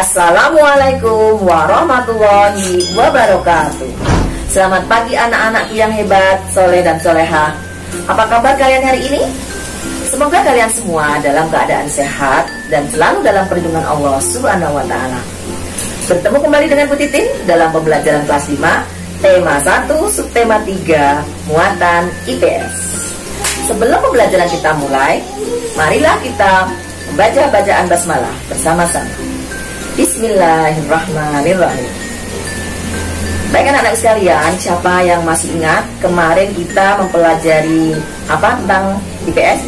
Assalamualaikum warahmatullahi wabarakatuh. Selamat pagi anak-anak yang hebat, soleh dan soleha. Apa kabar kalian hari ini? Semoga kalian semua dalam keadaan sehat dan selalu dalam perlindungan Allah Subhanahu wa Ta'ala. Bertemu kembali dengan Bu Titin dalam pembelajaran kelas 5, tema 1, subtema 3, muatan IPS. Sebelum pembelajaran kita mulai, marilah kita membaca bacaan basmalah bersama-sama. Bismillahirrahmanirrahim. Baik anak-anak sekalian, siapa yang masih ingat kemarin kita mempelajari apa tentang IPS?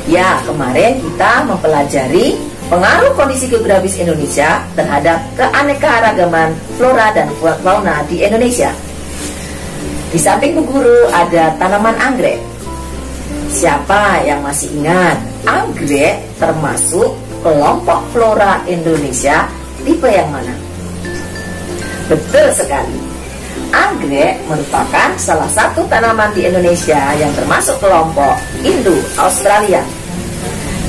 Ya, kemarin kita mempelajari pengaruh kondisi geografis Indonesia terhadap keanekaragaman flora dan fauna di Indonesia. Di samping Bu Guru ada tanaman anggrek. Siapa yang masih ingat? Anggrek termasuk kelompok flora Indonesia tipe yang mana? Betul sekali. Anggrek merupakan salah satu tanaman di Indonesia yang termasuk kelompok Indo-Australia.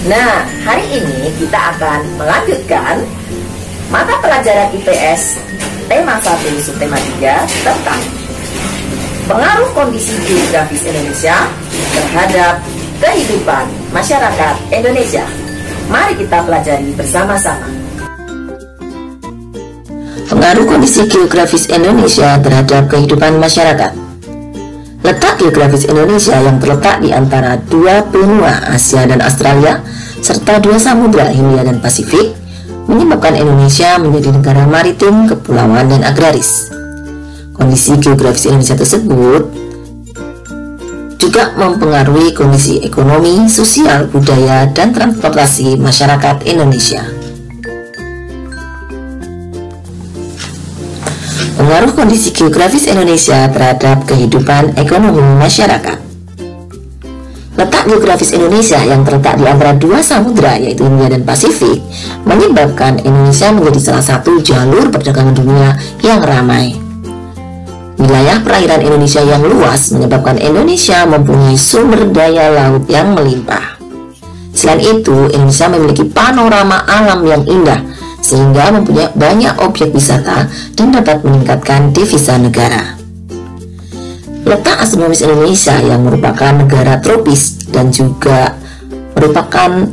Nah, hari ini kita akan melanjutkan mata pelajaran IPS tema 1 subtema 3 tentang pengaruh kondisi geografis Indonesia terhadap kehidupan masyarakat Indonesia. Mari kita pelajari bersama-sama. Pengaruh kondisi geografis Indonesia terhadap kehidupan masyarakat. Letak geografis Indonesia yang terletak di antara dua benua Asia dan Australia serta dua samudra Hindia dan Pasifik menyebabkan Indonesia menjadi negara maritim, kepulauan, dan agraris. Kondisi geografis Indonesia tersebut juga mempengaruhi kondisi ekonomi, sosial, budaya, dan transportasi masyarakat Indonesia. Pengaruh kondisi geografis Indonesia terhadap kehidupan ekonomi masyarakat. Letak geografis Indonesia yang terletak di antara dua samudra yaitu Hindia dan Pasifik menyebabkan Indonesia menjadi salah satu jalur perdagangan dunia yang ramai. Wilayah perairan Indonesia yang luas menyebabkan Indonesia mempunyai sumber daya laut yang melimpah. Selain itu, Indonesia memiliki panorama alam yang indah sehingga mempunyai banyak objek wisata dan dapat meningkatkan devisa negara. Letak astronomis Indonesia yang merupakan negara tropis dan juga merupakan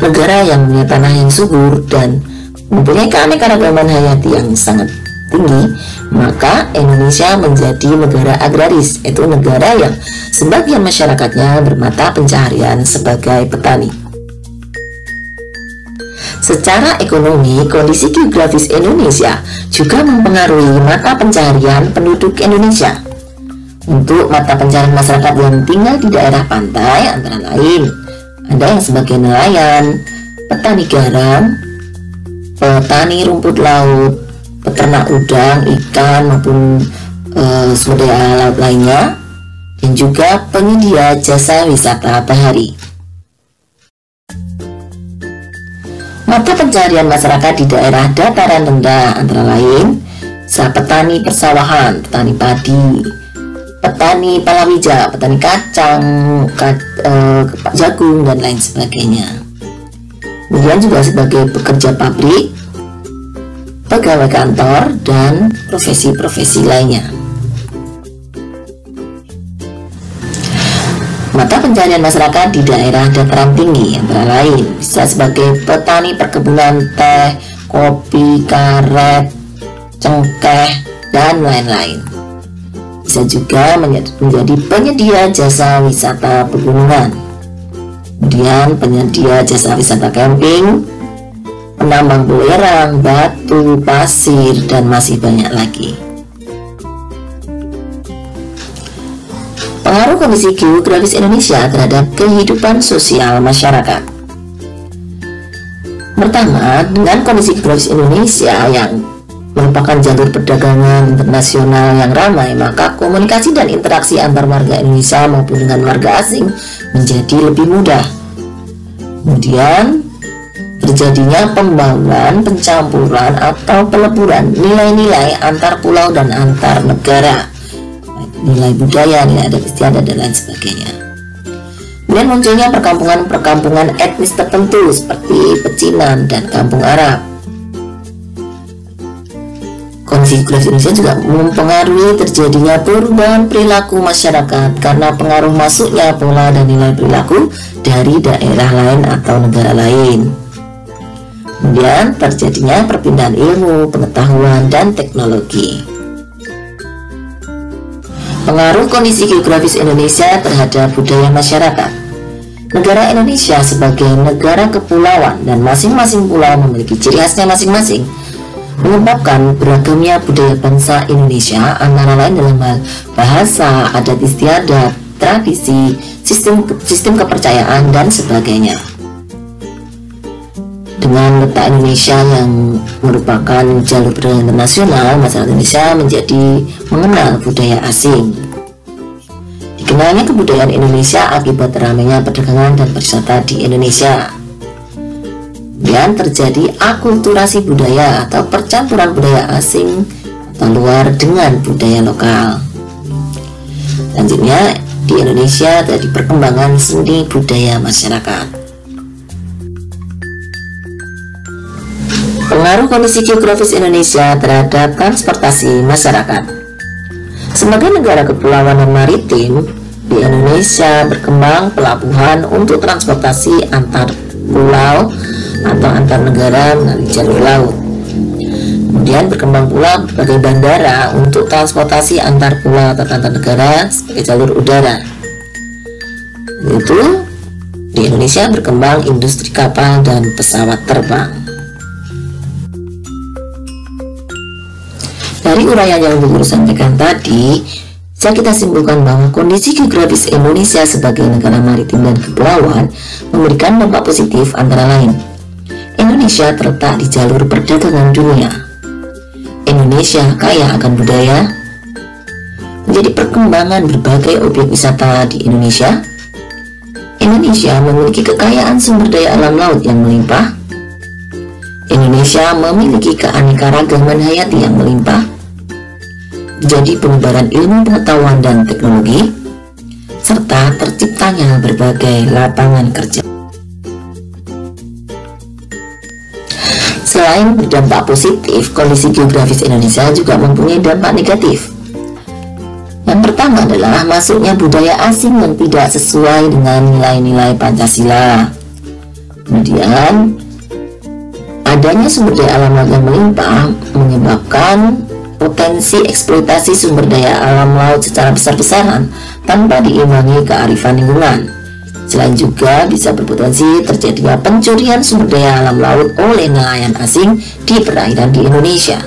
negara yang punya tanah yang subur dan mempunyai keanekaragaman hayati yang sangat tinggi, maka Indonesia menjadi negara agraris, yaitu negara yang sebagian masyarakatnya bermata pencaharian sebagai petani. Secara ekonomi, kondisi geografis Indonesia juga mempengaruhi mata pencaharian penduduk Indonesia. Untuk mata pencaharian masyarakat yang tinggal di daerah pantai antara lain ada yang sebagai nelayan, petani garam, petani rumput laut, peternak udang, ikan maupun sumber daya laut lainnya, dan juga penyedia jasa wisata bahari. Mata pencaharian masyarakat di daerah dataran rendah antara lain petani persawahan, petani padi, petani palawija, petani kacang, jagung, dan lain sebagainya. Kemudian juga sebagai pekerja pabrik, pegawai kantor, dan profesi-profesi lainnya. Mata pencaharian masyarakat di daerah dataran tinggi antara lain bisa sebagai petani perkebunan teh, kopi, karet, cengkeh, dan lain-lain. Bisa juga menjadi penyedia jasa wisata pegunungan, kemudian penyedia jasa wisata camping, penambang belerang, batu, pasir, dan masih banyak lagi. Pengaruh kondisi geografis Indonesia terhadap kehidupan sosial masyarakat. Pertama, dengan kondisi geografis Indonesia yang merupakan jalur perdagangan internasional yang ramai, maka komunikasi dan interaksi antar warga Indonesia maupun dengan warga asing menjadi lebih mudah. Kemudian, terjadinya pembauran, pencampuran, atau peleburan nilai-nilai antar pulau dan antar negara, nilai budaya, nilai adat istiadat, dan lain sebagainya. Kemudian munculnya perkampungan-perkampungan etnis tertentu seperti pecinan dan kampung Arab. kondisi geografis Indonesia juga mempengaruhi terjadinya perubahan perilaku masyarakat karena pengaruh masuknya pola dan nilai perilaku dari daerah lain atau negara lain. Kemudian terjadinya perpindahan ilmu, pengetahuan, dan teknologi. Pengaruh kondisi geografis Indonesia terhadap budaya masyarakat. Negara Indonesia sebagai negara kepulauan dan masing-masing pulau memiliki ciri khasnya masing-masing, menyebabkan beragamnya budaya bangsa Indonesia antara lain dalam hal bahasa, adat istiadat, tradisi, sistem kepercayaan, dan sebagainya. Dengan letak Indonesia yang merupakan jalur perdagangan internasional, masyarakat Indonesia menjadi mengenal budaya asing. Dikenalnya kebudayaan Indonesia akibat ramainya perdagangan dan pariwisata di Indonesia. Dan terjadi akulturasi budaya atau percampuran budaya asing atau luar dengan budaya lokal. Selanjutnya, di Indonesia terjadi perkembangan seni budaya masyarakat. Pengaruh kondisi geografis Indonesia terhadap transportasi masyarakat. Sebagai negara kepulauan dan maritim, di Indonesia berkembang pelabuhan untuk transportasi antar pulau atau antar negara melalui jalur laut. Kemudian berkembang pula berbagai bandara untuk transportasi antar pulau atau antar negara sebagai jalur udara. Itu di Indonesia berkembang industri kapal dan pesawat terbang. Dari uraian yang Guru sampaikan tadi, bisa kita simpulkan bahwa kondisi geografis Indonesia sebagai negara maritim dan kepulauan memberikan dampak positif antara lain. Indonesia terletak di jalur perdagangan dunia. Indonesia kaya akan budaya. Menjadi perkembangan berbagai objek wisata di Indonesia. Indonesia memiliki kekayaan sumber daya alam laut yang melimpah. Indonesia memiliki keanekaragaman hayati yang melimpah. Jadi penyebaran ilmu pengetahuan dan teknologi, serta terciptanya berbagai lapangan kerja. Selain berdampak positif, kondisi geografis Indonesia juga mempunyai dampak negatif. Yang pertama adalah masuknya budaya asing yang tidak sesuai dengan nilai-nilai Pancasila. Kemudian, adanya sumber daya alam laut yang melimpah menyebabkan potensi eksploitasi sumber daya alam laut secara besar-besaran tanpa diimbangi kearifan lingkungan. Selain juga bisa berpotensi terjadinya pencurian sumber daya alam laut oleh nelayan asing di perairan di Indonesia.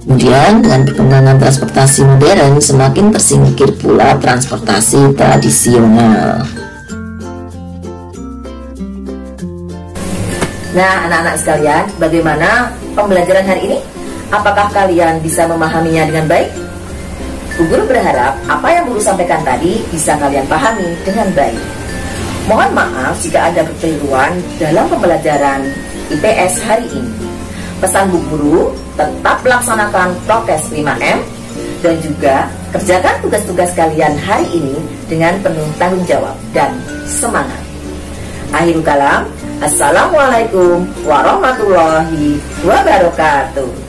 Kemudian dengan perkembangan transportasi modern semakin tersingkir pula transportasi tradisional. Nah, anak-anak sekalian, bagaimana pembelajaran hari ini? Apakah kalian bisa memahaminya dengan baik? Bu Guru berharap apa yang Guru sampaikan tadi bisa kalian pahami dengan baik. Mohon maaf jika ada kekeliruan dalam pembelajaran IPS hari ini. Pesan Bu Guru, tetap laksanakan prokes 5M dan juga kerjakan tugas-tugas kalian hari ini dengan penuh tanggung jawab dan semangat. Akhirul kalam, Assalamualaikum warahmatullahi wabarakatuh.